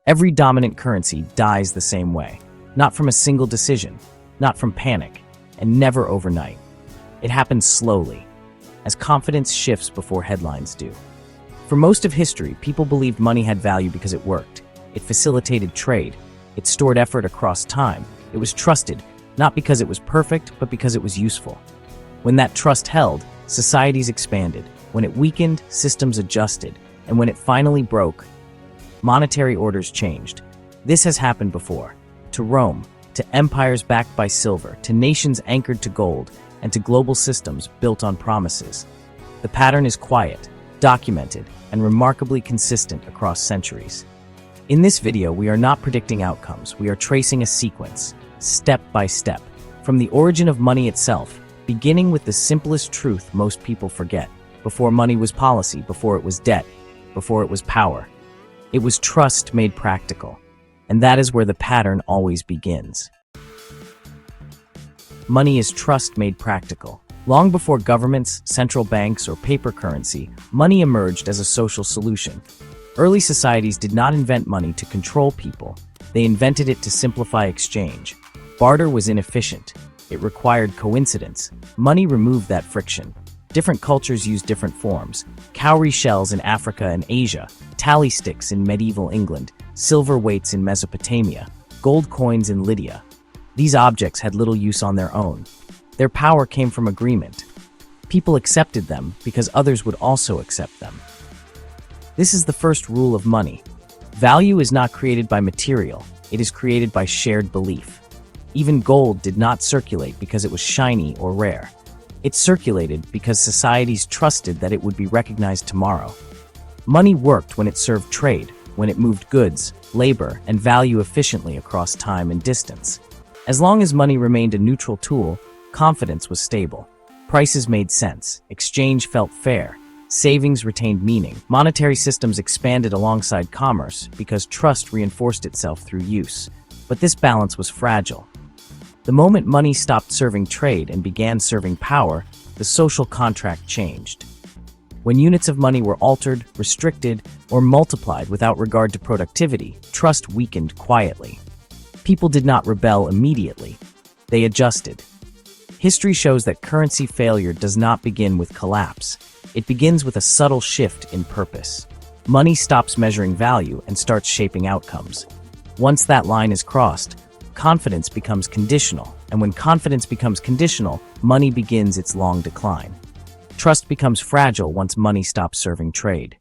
Every dominant currency dies the same way, not from a single decision, not from panic, and never overnight. It happens slowly, as confidence shifts before headlines do. For most of history, people believed money had value because it worked. It facilitated trade. It stored effort across time. It was trusted, not because it was perfect, but because it was useful. When that trust held, societies expanded. When it weakened, systems adjusted. And when it finally broke, monetary orders changed. This has happened before. To Rome, to empires backed by silver, to nations anchored to gold, and to global systems built on promises. The pattern is quiet, documented, and remarkably consistent across centuries. In this video, we are not predicting outcomes. We are tracing a sequence, step by step, from the origin of money itself, beginning with the simplest truth most people forget. Before money was policy, before it was debt, before it was power. It was trust made practical. And that is where the pattern always begins. Money is trust made practical. Long before governments, central banks, or paper currency, money emerged as a social solution. Early societies did not invent money to control people. They invented it to simplify exchange. Barter was inefficient. It required coincidence. Money removed that friction. Different cultures used different forms. Cowrie shells in Africa and Asia, tally sticks in medieval England, silver weights in Mesopotamia, gold coins in Lydia. These objects had little use on their own. Their power came from agreement. People accepted them because others would also accept them. This is the first rule of money. Value is not created by material, it is created by shared belief. Even gold did not circulate because it was shiny or rare. It circulated because societies trusted that it would be recognized tomorrow. Money worked when it served trade, when it moved goods, labor, and value efficiently across time and distance. As long as money remained a neutral tool, confidence was stable. Prices made sense. Exchange felt fair. Savings retained meaning. Monetary systems expanded alongside commerce because trust reinforced itself through use. But this balance was fragile. The moment money stopped serving trade and began serving power, the social contract changed. When units of money were altered, restricted, or multiplied without regard to productivity, trust weakened quietly. People did not rebel immediately. They adjusted. History shows that currency failure does not begin with collapse. It begins with a subtle shift in purpose. Money stops measuring value and starts shaping outcomes. Once that line is crossed, confidence becomes conditional, and when confidence becomes conditional, money begins its long decline. Trust becomes fragile once money stops serving trade.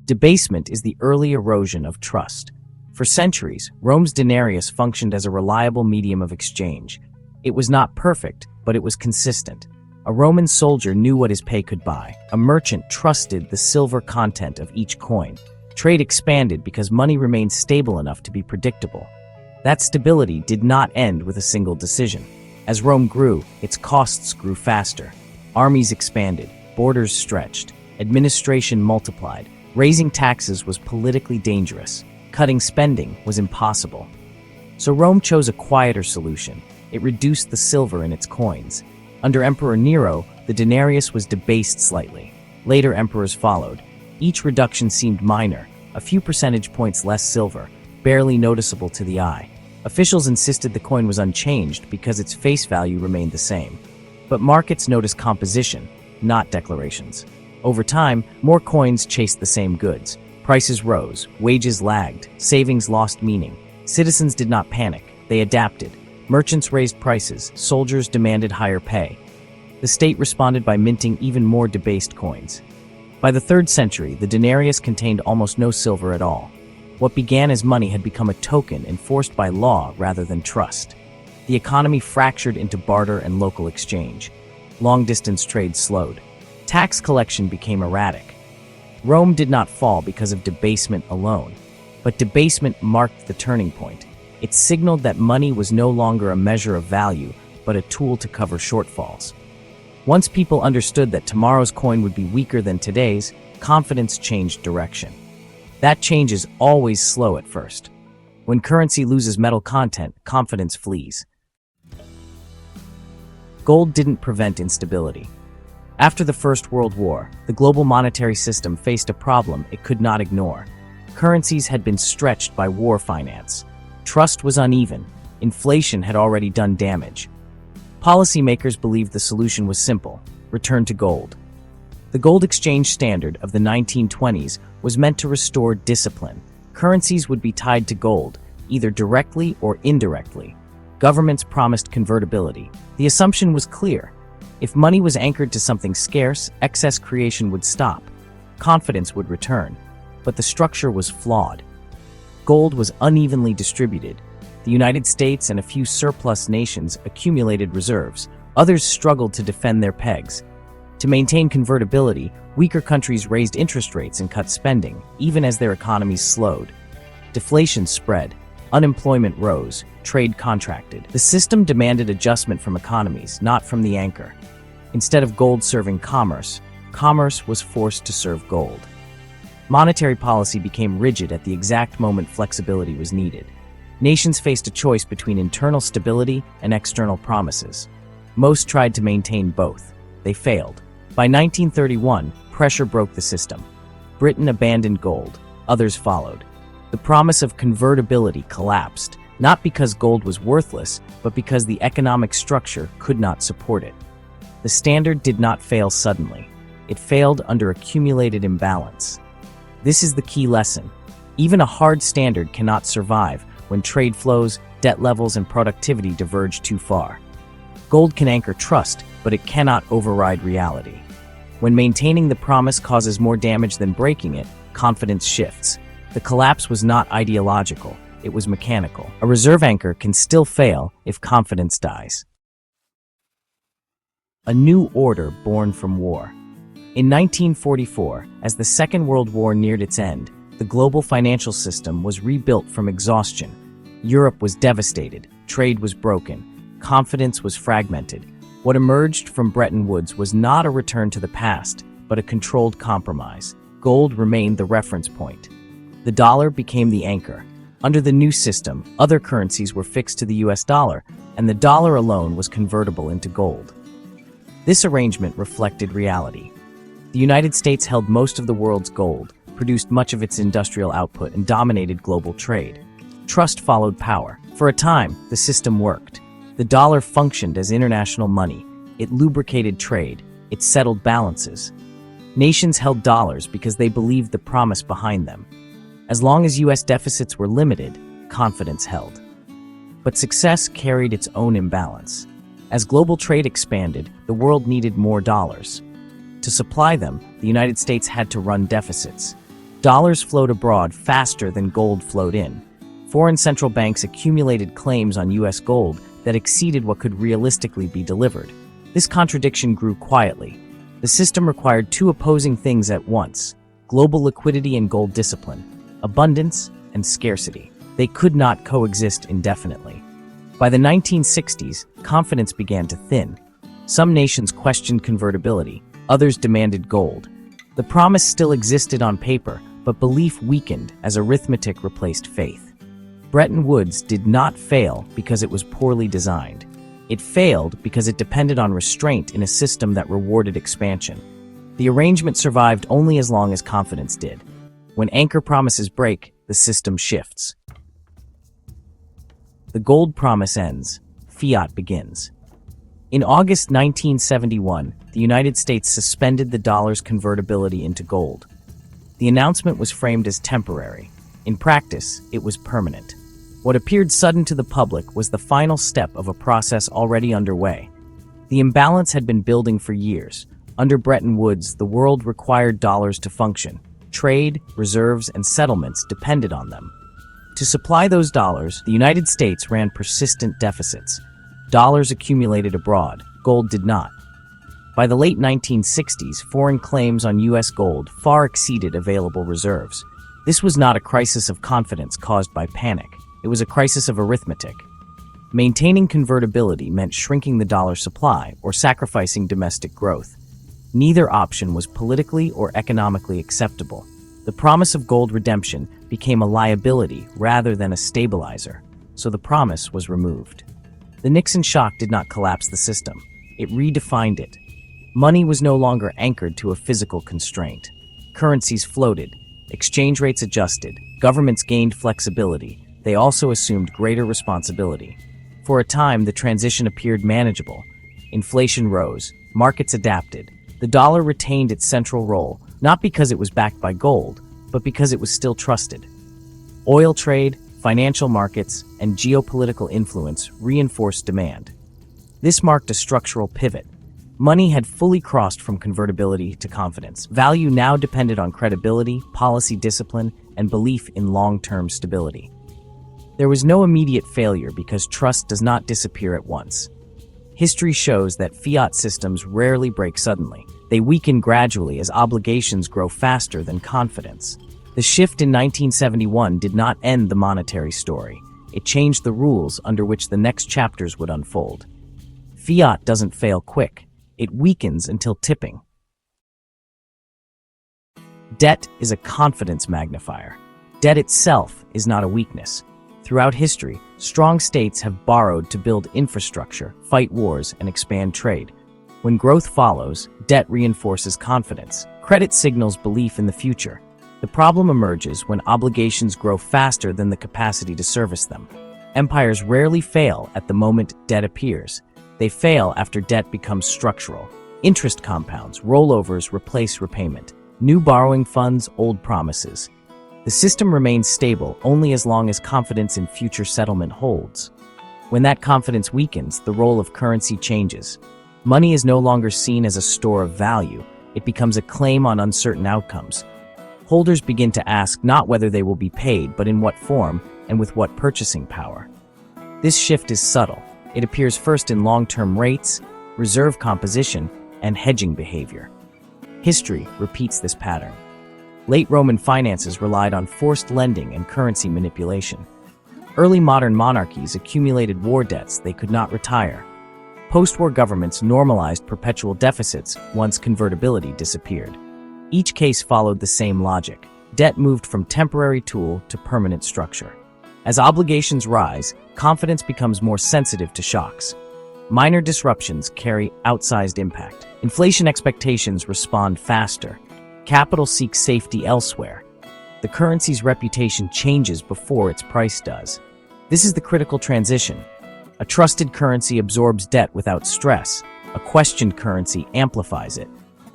Debasement is the early erosion of trust. For centuries, Rome's denarius functioned as a reliable medium of exchange. It was not perfect, but it was consistent. A Roman soldier knew what his pay could buy. A merchant trusted the silver content of each coin. Trade expanded because money remained stable enough to be predictable. That stability did not end with a single decision. As Rome grew, its costs grew faster. Armies expanded, borders stretched, administration multiplied. Raising taxes was politically dangerous. Cutting spending was impossible. So Rome chose a quieter solution. It reduced the silver in its coins. Under Emperor Nero, the denarius was debased slightly. Later emperors followed. Each reduction seemed minor, a few percentage points less silver, barely noticeable to the eye. Officials insisted the coin was unchanged because its face value remained the same. But markets noticed composition, not declarations. Over time, more coins chased the same goods. Prices rose, wages lagged, savings lost meaning. Citizens did not panic, they adapted. Merchants raised prices, soldiers demanded higher pay. The state responded by minting even more debased coins. By the 3rd century, the denarius contained almost no silver at all. What began as money had become a token enforced by law rather than trust. The economy fractured into barter and local exchange. Long-distance trade slowed. Tax collection became erratic. Rome did not fall because of debasement alone, but debasement marked the turning point. It signaled that money was no longer a measure of value, but a tool to cover shortfalls. Once people understood that tomorrow's coin would be weaker than today's, confidence changed direction. That change is always slow at first. When currency loses metal content, confidence flees. Gold didn't prevent instability. After the First World War, the global monetary system faced a problem it could not ignore. Currencies had been stretched by war finance. Trust was uneven. Inflation had already done damage. Policymakers believed the solution was simple: return to gold. The gold exchange standard of the 1920s was meant to restore discipline. Currencies would be tied to gold, either directly or indirectly. Governments promised convertibility. The assumption was clear: if money was anchored to something scarce, excess creation would stop. Confidence would return. But the structure was flawed. Gold was unevenly distributed. The United States and a few surplus nations accumulated reserves. Others struggled to defend their pegs. To maintain convertibility, weaker countries raised interest rates and cut spending, even as their economies slowed. Deflation spread. Unemployment rose. Trade contracted. The system demanded adjustment from economies, not from the anchor. Instead of gold serving commerce, commerce was forced to serve gold. Monetary policy became rigid at the exact moment flexibility was needed. Nations faced a choice between internal stability and external promises. Most tried to maintain both. They failed. By 1931, pressure broke the system. Britain abandoned gold. Others followed. The promise of convertibility collapsed, not because gold was worthless, but because the economic structure could not support it. The standard did not fail suddenly. It failed under accumulated imbalance. This is the key lesson. Even a hard standard cannot survive when trade flows, debt levels, and productivity diverge too far. Gold can anchor trust, but it cannot override reality. When maintaining the promise causes more damage than breaking it, confidence shifts. The collapse was not ideological, it was mechanical. A reserve anchor can still fail if confidence dies. A new order born from war. In 1944, as the Second World War neared its end, the global financial system was rebuilt from exhaustion. Europe was devastated, trade was broken, confidence was fragmented. What emerged from Bretton Woods was not a return to the past, but a controlled compromise. Gold remained the reference point. The dollar became the anchor. Under the new system, other currencies were fixed to the US dollar, and the dollar alone was convertible into gold. This arrangement reflected reality. The United States held most of the world's gold, produced much of its industrial output, and dominated global trade. Trust followed power. For a time, the system worked. The dollar functioned as international money. It lubricated trade. It settled balances. Nations held dollars because they believed the promise behind them. As long as US deficits were limited, confidence held. But success carried its own imbalance. As global trade expanded, the world needed more dollars. To supply them, the United States had to run deficits. Dollars flowed abroad faster than gold flowed in. Foreign central banks accumulated claims on US gold that exceeded what could realistically be delivered. This contradiction grew quietly. The system required two opposing things at once: global liquidity and gold discipline, abundance and scarcity. They could not coexist indefinitely. By the 1960s, confidence began to thin. Some nations questioned convertibility. Others demanded gold. The promise still existed on paper, but belief weakened as arithmetic replaced faith. Bretton Woods did not fail because it was poorly designed. It failed because it depended on restraint in a system that rewarded expansion. The arrangement survived only as long as confidence did. When anchor promises break, the system shifts. The gold promise ends. Fiat begins. In August 1971, the United States suspended the dollar's convertibility into gold. The announcement was framed as temporary. In practice, it was permanent. What appeared sudden to the public was the final step of a process already underway. The imbalance had been building for years. Under Bretton Woods, the world required dollars to function. Trade, reserves, and settlements depended on them. To supply those dollars, the United States ran persistent deficits. Dollars accumulated abroad, gold did not. By the late 1960s, foreign claims on U.S. gold far exceeded available reserves. This was not a crisis of confidence caused by panic. It was a crisis of arithmetic. Maintaining convertibility meant shrinking the dollar supply or sacrificing domestic growth. Neither option was politically or economically acceptable. The promise of gold redemption became a liability rather than a stabilizer, so the promise was removed. The Nixon shock did not collapse the system. It redefined it. Money was no longer anchored to a physical constraint. Currencies floated. Exchange rates adjusted, governments gained flexibility, they also assumed greater responsibility. For a time, the transition appeared manageable. Inflation rose, markets adapted. The dollar retained its central role, not because it was backed by gold, but because it was still trusted. Oil trade, financial markets, and geopolitical influence reinforced demand. This marked a structural pivot. Money had fully crossed from convertibility to confidence. Value now depended on credibility, policy discipline, and belief in long-term stability. There was no immediate failure because trust does not disappear at once. History shows that fiat systems rarely break suddenly. They weaken gradually as obligations grow faster than confidence. The shift in 1971 did not end the monetary story. It changed the rules under which the next chapters would unfold. Fiat doesn't fail quick. It weakens until tipping. Debt is a confidence magnifier. Debt itself is not a weakness. Throughout history, strong states have borrowed to build infrastructure, fight wars, and expand trade. When growth follows, debt reinforces confidence. Credit signals belief in the future. The problem emerges when obligations grow faster than the capacity to service them. Empires rarely fail at the moment debt appears. They fail after debt becomes structural. Interest compounds, rollovers replace repayment. New borrowing funds, old promises. The system remains stable only as long as confidence in future settlement holds. When that confidence weakens, the role of currency changes. Money is no longer seen as a store of value. It becomes a claim on uncertain outcomes. Holders begin to ask not whether they will be paid, but in what form and with what purchasing power. This shift is subtle. It appears first in long-term rates, reserve composition, and hedging behavior. History repeats this pattern. Late Roman finances relied on forced lending and currency manipulation. Early modern monarchies accumulated war debts they could not retire. Post-war governments normalized perpetual deficits once convertibility disappeared. Each case followed the same logic. Debt moved from temporary tool to permanent structure. As obligations rise, confidence becomes more sensitive to shocks. Minor disruptions carry outsized impact. Inflation expectations respond faster. Capital seeks safety elsewhere. The currency's reputation changes before its price does. This is the critical transition. A trusted currency absorbs debt without stress. A questioned currency amplifies it.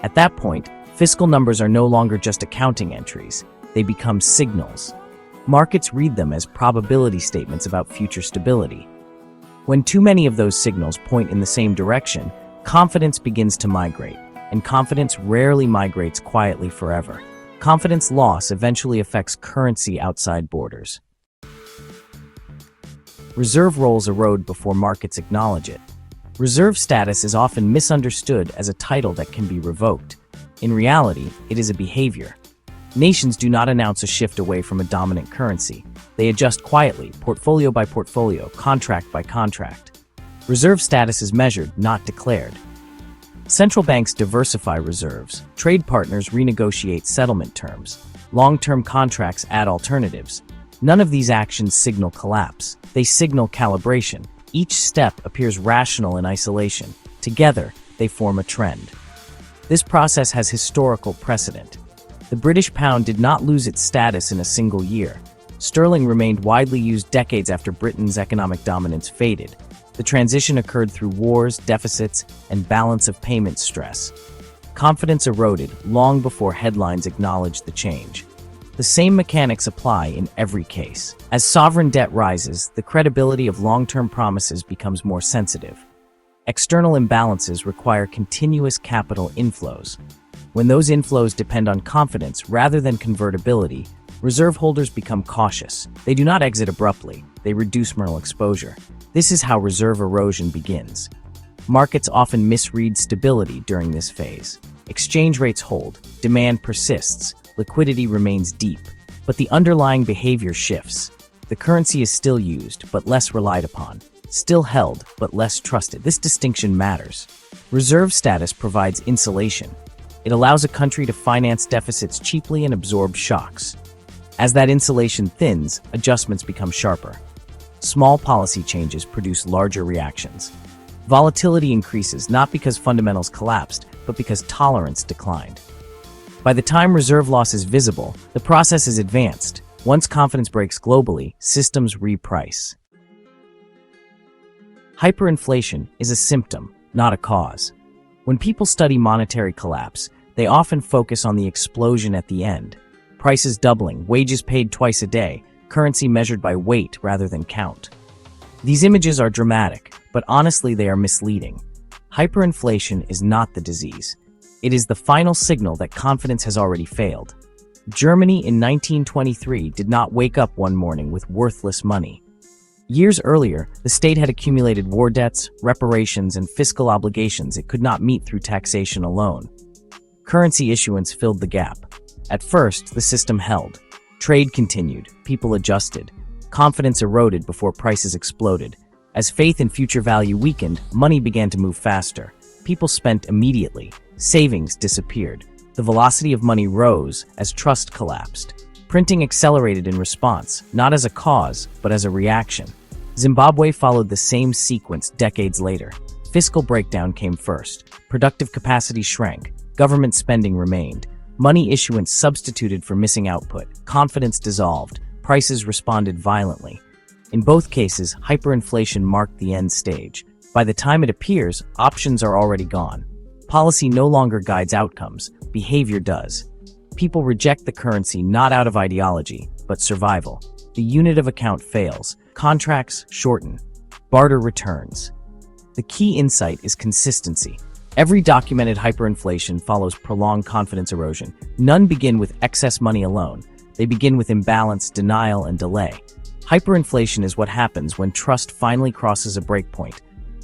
At that point, fiscal numbers are no longer just accounting entries. They become signals. Markets read them as probability statements about future stability. When too many of those signals point in the same direction, confidence begins to migrate, and confidence rarely migrates quietly forever. Confidence loss eventually affects currency outside borders. Reserve roles erode before markets acknowledge it. Reserve status is often misunderstood as a title that can be revoked. In reality, it is a behavior. Nations do not announce a shift away from a dominant currency. They adjust quietly, portfolio by portfolio, contract by contract. Reserve status is measured, not declared. Central banks diversify reserves. Trade partners renegotiate settlement terms. Long-term contracts add alternatives. None of these actions signal collapse. They signal calibration. Each step appears rational in isolation. Together, they form a trend. This process has historical precedent. The British pound did not lose its status in a single year. Sterling remained widely used decades after Britain's economic dominance faded. The transition occurred through wars, deficits, and balance of payments stress. Confidence eroded long before headlines acknowledged the change. The same mechanics apply in every case. As sovereign debt rises, the credibility of long-term promises becomes more sensitive. External imbalances require continuous capital inflows. When those inflows depend on confidence rather than convertibility, reserve holders become cautious. They do not exit abruptly. They reduce marginal exposure. This is how reserve erosion begins. Markets often misread stability during this phase. Exchange rates hold, demand persists, liquidity remains deep, but the underlying behavior shifts. The currency is still used, but less relied upon. Still held, but less trusted. This distinction matters. Reserve status provides insulation. It allows a country to finance deficits cheaply and absorb shocks. As that insulation thins, adjustments become sharper. Small policy changes produce larger reactions. Volatility increases not because fundamentals collapsed, but because tolerance declined. By the time reserve loss is visible, the process is advanced. Once confidence breaks globally, systems reprice. Hyperinflation is a symptom, not a cause. When people study monetary collapse, they often focus on the explosion at the end. Prices doubling, wages paid twice a day, currency measured by weight rather than count. These images are dramatic, but honestly they are misleading. Hyperinflation is not the disease. It is the final signal that confidence has already failed. Germany in 1923 did not wake up one morning with worthless money. Years earlier, the state had accumulated war debts, reparations, and fiscal obligations it could not meet through taxation alone. Currency issuance filled the gap. At first, the system held. Trade continued, people adjusted. Confidence eroded before prices exploded. As faith in future value weakened, money began to move faster. People spent immediately. Savings disappeared. The velocity of money rose as trust collapsed. Printing accelerated in response, not as a cause, but as a reaction. Zimbabwe followed the same sequence decades later. Fiscal breakdown came first. Productive capacity shrank. Government spending remained. Money issuance substituted for missing output. Confidence dissolved. Prices responded violently. In both cases, hyperinflation marked the end stage. By the time it appears, options are already gone. Policy no longer guides outcomes. Behavior does. People reject the currency not out of ideology, but survival. The unit of account fails. Contracts shorten. Barter returns. The key insight is consistency. Every documented hyperinflation follows prolonged confidence erosion. None begin with excess money alone. They begin with imbalance, denial, and delay. Hyperinflation is what happens when trust finally crosses a breakpoint.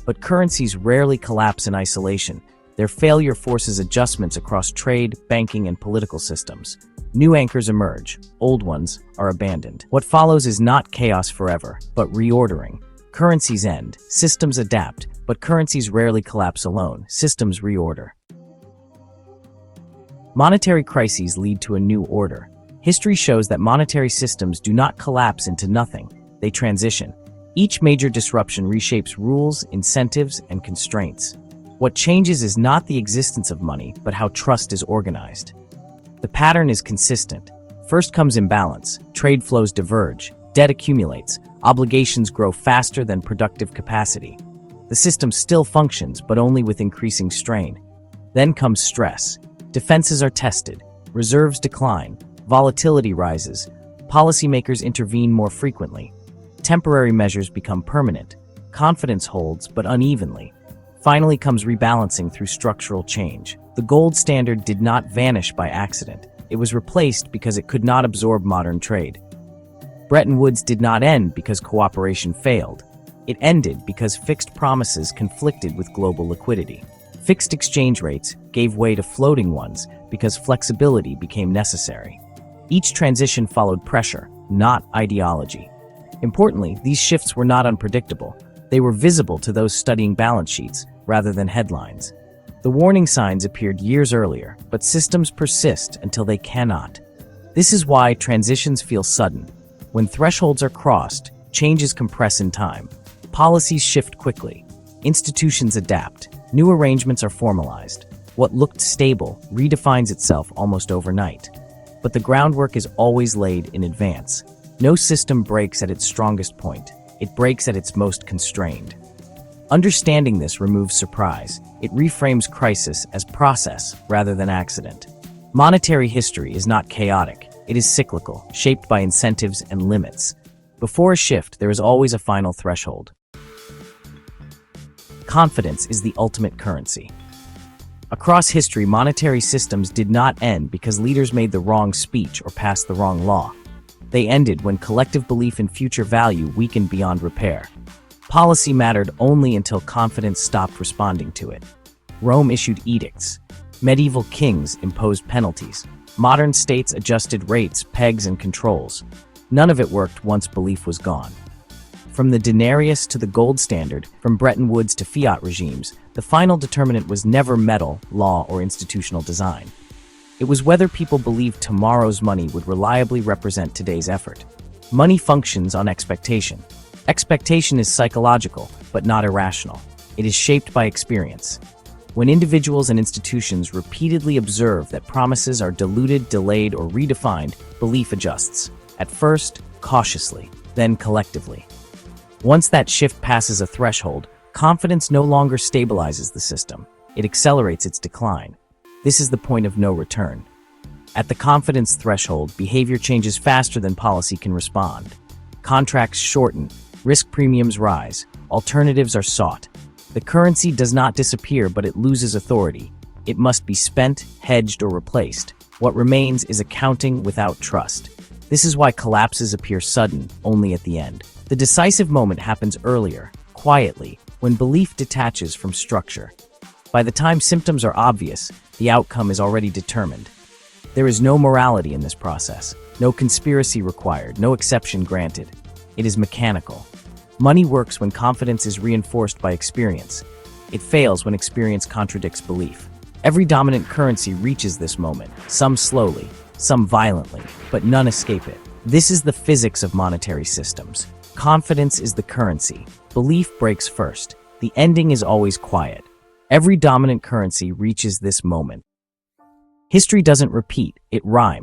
But currencies rarely collapse in isolation. Their failure forces adjustments across trade, banking, and political systems. New anchors emerge. Old ones are abandoned. What follows is not chaos forever, but reordering. Currencies end. Systems adapt. But currencies rarely collapse alone. Systems reorder. Monetary crises lead to a new order. History shows that monetary systems do not collapse into nothing. They transition. Each major disruption reshapes rules, incentives, and constraints. What changes is not the existence of money, but how trust is organized. The pattern is consistent. First comes imbalance. Trade flows diverge. Debt accumulates. Obligations grow faster than productive capacity. The system still functions, but only with increasing strain. Then comes stress. Defenses are tested. Reserves decline. Volatility rises. Policymakers intervene more frequently. Temporary measures become permanent. Confidence holds, but unevenly. Finally comes rebalancing through structural change. The gold standard did not vanish by accident. It was replaced because it could not absorb modern trade. Bretton Woods did not end because cooperation failed. It ended because fixed promises conflicted with global liquidity. Fixed exchange rates gave way to floating ones because flexibility became necessary. Each transition followed pressure, not ideology. Importantly, these shifts were not unpredictable. They were visible to those studying balance sheets rather than headlines. The warning signs appeared years earlier, but systems persist until they cannot. This is why transitions feel sudden. When thresholds are crossed, changes compress in time. Policies shift quickly. Institutions adapt. New arrangements are formalized. What looked stable redefines itself almost overnight. But the groundwork is always laid in advance. No system breaks at its strongest point. It breaks at its most constrained. Understanding this removes surprise. It reframes crisis as process rather than accident. Monetary history is not chaotic. It is cyclical, shaped by incentives and limits. Before a shift, there is always a final threshold. Confidence is the ultimate currency. Across history, monetary systems did not end because leaders made the wrong speech or passed the wrong law. They ended when collective belief in future value weakened beyond repair. Policy mattered only until confidence stopped responding to it. Rome issued edicts. Medieval kings imposed penalties. Modern states adjusted rates, pegs, and controls. None of it worked once belief was gone. From the denarius to the gold standard, from Bretton Woods to Fiat regimes, the final determinant was never metal, law, or institutional design. It was whether people believed tomorrow's money would reliably represent today's effort. Money functions on expectation. Expectation is psychological, but not irrational. It is shaped by experience. When individuals and institutions repeatedly observe that promises are diluted, delayed, or redefined, belief adjusts. At first, cautiously, then collectively. Once that shift passes a threshold, confidence no longer stabilizes the system. It accelerates its decline. This is the point of no return. At the confidence threshold, behavior changes faster than policy can respond. Contracts shorten, risk premiums rise, alternatives are sought. The currency does not disappear, but it loses authority. It must be spent, hedged, or replaced. What remains is accounting without trust. This is why collapses appear sudden, only at the end. The decisive moment happens earlier, quietly, when belief detaches from structure. By the time symptoms are obvious, the outcome is already determined. There is no morality in this process, no conspiracy required, no exception granted. It is mechanical. Money works when confidence is reinforced by experience. It fails when experience contradicts belief. Every dominant currency reaches this moment, some slowly, some violently, but none escape it. This is the physics of monetary systems. Confidence is the currency. Belief breaks first. The ending is always quiet. Every dominant currency reaches this moment. History doesn't repeat, it rhymes.